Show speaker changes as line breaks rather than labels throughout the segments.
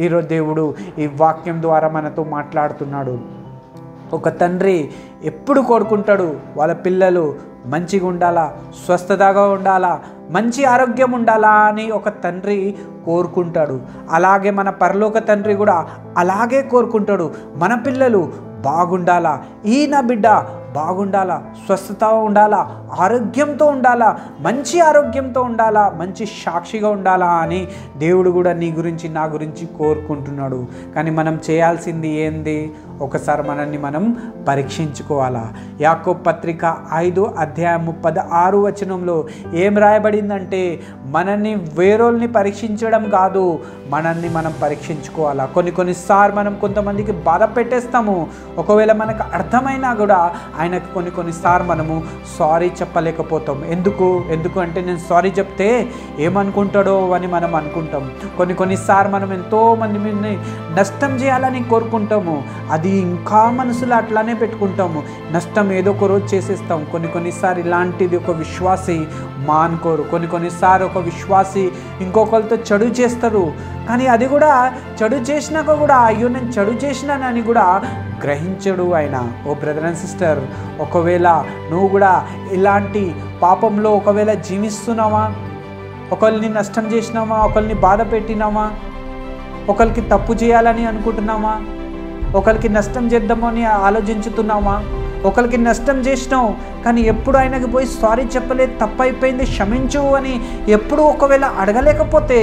ఈరోజు దేవుడు ఈ వాక్యం ద్వారా మనతో మాట్లాడుతున్నాడు. ఒక తండ్రి ఎప్పుడు కోరుకుంటాడు వాళ్ళ పిల్లలు మంచిగా ఉండాలా, స్వస్థతగా ఉండాలా, మంచి ఆరోగ్యం ఉండాలా అని ఒక తండ్రి కోరుకుంటాడు. అలాగే మన పరలోక తండ్రి కూడా అలాగే కోరుకుంటాడు. మన పిల్లలు బాగుండాలా, నా బిడ్డ బాగుండాలా, స్వస్థత ఉండాలా, ఆరోగ్యంతో ఉండాలా, మంచి ఆరోగ్యంతో ఉండాలా, మంచి సాక్షిగా ఉండాలా అని దేవుడు కూడా నీ గురించి నా గురించి కోరుకుంటున్నాడు. కానీ మనం చేయాల్సింది ఏంది? ఒకసారి మనల్ని మనం పరీక్షించుకోవాలా. యాకోబు పత్రిక 5:16 ఏం రాయబడిందంటే, మనల్ని వేరోల్ని పరీక్షించడం కాదు, మనల్ని మనం పరీక్షించుకోవాలా. కొన్నిసార్లు మనం కొంతమందికి బాధ పెట్టేస్తాము. ఒకవేళ మనకు అర్థమైనా కూడా ఆయనకు కొన్నిసార్లు మనము సారీ చెప్పలేకపోతాం. ఎందుకు అంటే నేను సారీ చెప్తే ఏమనుకుంటాడో అని మనం అనుకుంటాం. కొన్నిసార్లు మనం ఎంతోమంది మీద నష్టం చేయాలని కోరుకుంటాము. అది ఇంకా మనసులో అట్లానే పెట్టుకుంటాము. నష్టం ఏదో ఒక రోజు చేసేస్తాం. కొన్నిసార్లు ఇలాంటిది ఒక విశ్వాసి మానుకోరు. కొన్నిసార్లు ఒక విశ్వాసి ఇంకొకరితో చెడు చేస్తారు. కానీ అది కూడా చెడు చేసినాక కూడా అయ్యో నేను చెడు చేసినానని కూడా గ్రహించడు ఆయన. ఓ బ్రదర్ అండ్ సిస్టర్, ఒకవేళ నువ్వు కూడా ఇలాంటి పాపంలో ఒకవేళ జీవిస్తున్నావా, ఒకరిని నష్టం చేసినావా, ఒకరిని బాధ పెట్టినావా, ఒకరికి తప్పు చేయాలని అనుకుంటున్నావా, ఒకరికి నష్టం చేద్దామని ఆలోచించుతున్నావా, ఒకరికి నష్టం చేసినావు కానీ ఎప్పుడు ఆయనకి పోయి సారీ చెప్పలేదు, తప్పైపోయింది క్షమించు అని ఎప్పుడు ఒకవేళ అడగలేకపోతే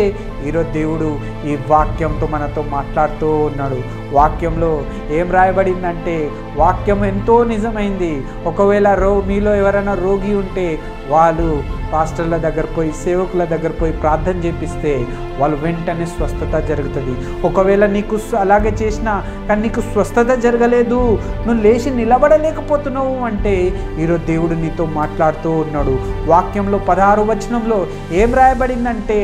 ఈరోజు దేవుడు ఈ వాక్యంతో మనతో మాట్లాడుతూ ఉన్నాడు. వాక్యంలో ఏం రాయబడిందంటే, వాక్యం ఎంతో నిజమైంది. ఒకవేళ మీలో ఎవరైనా రోగి ఉంటే వాళ్ళు పాస్టర్ల దగ్గర పోయి, సేవకుల దగ్గర పోయి ప్రార్థన చేపిస్తే వాళ్ళు వెంటనే స్వస్థత జరుగుతుంది. ఒకవేళ నీకు అలాగే చేసినా కానీ నీకు స్వస్థత జరగలేదు, నువ్వు లేచి నిలబడలేకపోతున్నావు అంటే ఈరోజు దేవుడు నీతో మాట్లాడుతూ ఉన్నాడు. వాక్యంలో 16 ఏం రాయబడిందంటే,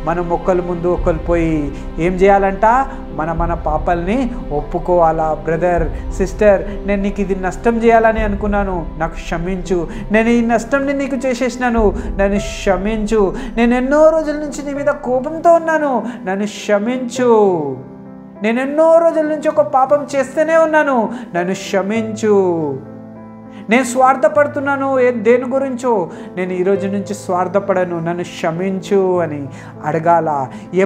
మనం ఒకరి ముందు ఒకరు పోయి ఏం చేయాలంట, మన పాపాలని ఒప్పుకోవాలా. బ్రదర్ సిస్టర్, నేను నీకు ఇది నష్టం చేయాలని అనుకున్నాను, నాకు క్షమించు. నేను ఈ నష్టంని నీకు చేసేసినాను, నన్ను క్షమించు. నేను ఎన్నో రోజుల నుంచి నీ మీద కోపంతో ఉన్నాను, నన్ను క్షమించు. నేను ఎన్నో రోజుల నుంచి ఒక పాపం చేస్తూనే ఉన్నాను, నన్ను క్షమించు. నేను స్వార్థపడుతున్నాను దేని గురించో, నేను ఈరోజు నుంచి స్వార్థపడను, నన్ను క్షమించు అని అడగాల.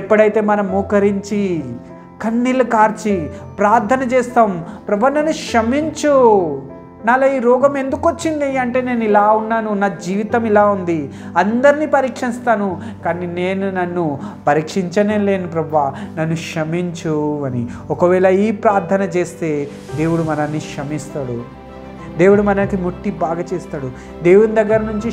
ఎప్పుడైతే మనం మోకరించి కన్నీళ్ళు కార్చి ప్రార్థన చేస్తాం, ప్రభు నన్ను క్షమించు, నాలో ఈ రోగం ఎందుకు వచ్చింది అంటే నేను ఇలా ఉన్నాను, నా జీవితం ఇలా ఉంది, అందరినీ పరీక్షిస్తాను కానీ నన్ను పరీక్షించనే లేను ప్రభా, నన్ను క్షమించు అని ఒకవేళ ఈ ప్రార్థన చేస్తే దేవుడు మనల్ని క్షమిస్తాడు. దేవుడు మనకి ముట్టి బాగా చేస్తాడు. దేవుని దగ్గర నుంచి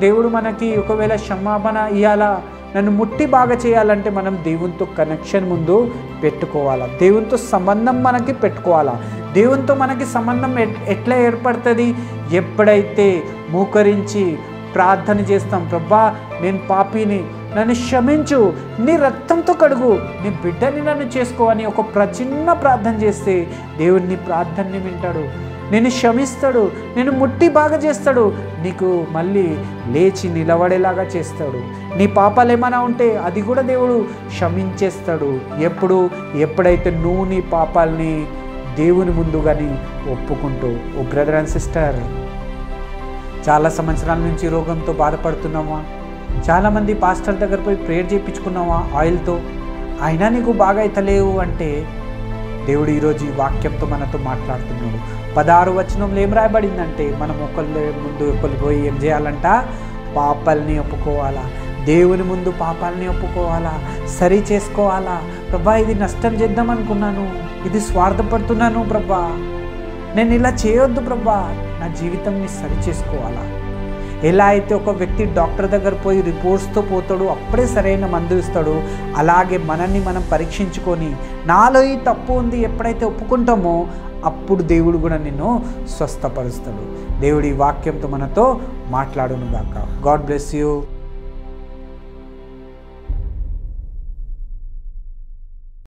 దేవుడు మనకి ఒకవేళ క్షమాపణ ఇవ్వాలా, నన్ను ముట్టి బాగా చేయాలంటే మనం దేవునితో కనెక్షన్ ముందు పెట్టుకోవాలా, దేవునితో సంబంధం మనకి పెట్టుకోవాలా. దేవునితో మనకి సంబంధం ఎట్లా ఏర్పడుతుంది? ఎప్పుడైతే మోకరించి ప్రార్థన చేస్తాం, ప్రభా నేను పాపిని, నన్ను క్షమించు, నీ రక్తంతో కడుగు, నీ బిడ్డని నన్ను చేసుకో అని ఒక చిన్న ప్రార్థన చేస్తే దేవుడు నీ ప్రార్థనని వింటాడు, నేను క్షమిస్తాడు, నేను ముట్టి బాగా చేస్తాడు, నీకు మళ్ళీ లేచి నిలబడేలాగా చేస్తాడు. నీ పాపాలు ఏమైనా ఉంటే అది కూడా దేవుడు క్షమించేస్తాడు. ఎప్పుడైతే నువ్వు నీ పాపాలని దేవుని ముందు కానీ ఒప్పుకుంటూ. ఓ బ్రదర్ అండ్ సిస్టర్, చాలా సంవత్సరాల నుంచి రోగంతో బాధపడుతున్నావా? చాలామంది పాస్టర్ దగ్గర పోయి ప్రేయర్ చేయించుకున్నావా ఆయిల్తో, అయినా నీకు బాగా అయితలేవు అంటే దేవుడు ఈరోజు ఈ వాక్యంతో మనతో మాట్లాడుతున్నాడు. 16 ఏం రాయబడిందంటే, మనం ఒకళ్ళ ముందు ఒకళ్ళు పోయి ఏం చేయాలంట, పాపాలని ఒప్పుకోవాలా, దేవుని ముందు పాపాలని ఒప్పుకోవాలా, సరి చేసుకోవాలా. ప్రభా ఇది నష్టం చేద్దాం అనుకున్నాను, ఇది స్వార్థపడుతున్నాను ప్రభా, నేను ఇలా చేయొద్దు ప్రభా, నా జీవితంని సరి చేసుకోవాలా. ఎలా అయితే ఒక వ్యక్తి డాక్టర్ దగ్గర పోయి రిపోర్ట్స్తో పోతాడు, అప్పుడే సరైన మందు ఇస్తాడు, అలాగే మనల్ని మనం పరీక్షించుకొని నాలో ఈ తప్పు ఉంది ఎప్పుడైతే ఒప్పుకుంటామో అప్పుడు దేవుడు కూడా నిన్ను స్వస్థపరుస్తాడు. దేవుడి వాక్యంతో మనతో మాట్లాడును గాక. God bless you.